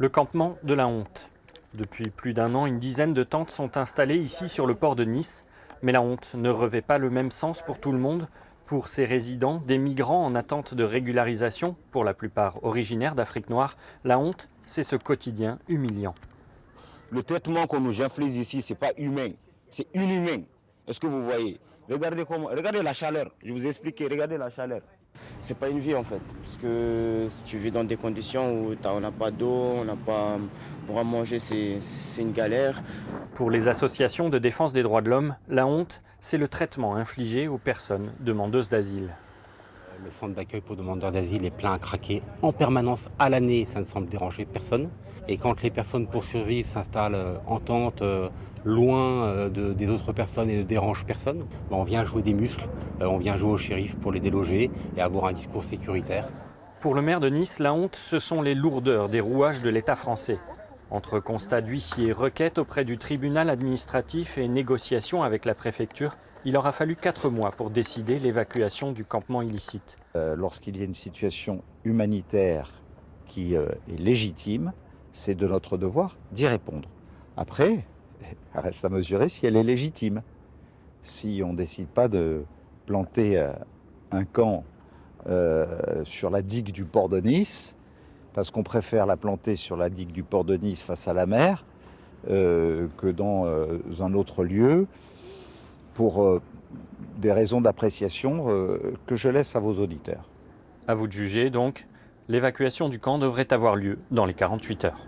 Le campement de la honte. Depuis plus d'un an, une dizaine de tentes sont installées ici sur le port de Nice. Mais la honte ne revêt pas le même sens pour tout le monde. Pour ces résidents, des migrants en attente de régularisation, pour la plupart originaires d'Afrique noire, la honte, c'est ce quotidien humiliant. Le traitement qu'on nous inflige ici, ce n'est pas humain, c'est inhumain. Est-ce que vous voyez? Regardez la chaleur, je vous ai expliqué, regardez la chaleur. C'est pas une vie en fait, parce que si tu vis dans des conditions où on n'a pas d'eau, on n'a pas pour manger, c'est une galère. Pour les associations de défense des droits de l'homme, la honte, c'est le traitement infligé aux personnes demandeuses d'asile. Le centre d'accueil pour demandeurs d'asile est plein à craquer en permanence à l'année, ça ne semble déranger personne. Et quand les personnes pour survivre s'installent en tente, loin des autres personnes et ne dérangent personne, on vient jouer des muscles, on vient jouer au shérif pour les déloger et avoir un discours sécuritaire. Pour le maire de Nice, la honte, ce sont les lourdeurs des rouages de l'État français. Entre constat d'huissier, requête auprès du tribunal administratif et négociations avec la préfecture, il aura fallu 4 mois pour décider l'évacuation du campement illicite. Lorsqu'il y a une situation humanitaire qui est légitime, c'est de notre devoir d'y répondre. Après, reste à mesurer si elle est légitime. Si on ne décide pas de planter un camp sur la digue du port de Nice, parce qu'on préfère la planter sur la digue du port de Nice face à la mer que dans un autre lieu, pour des raisons d'appréciation que je laisse à vos auditeurs. À vous de juger donc, l'évacuation du camp devrait avoir lieu dans les 48 heures.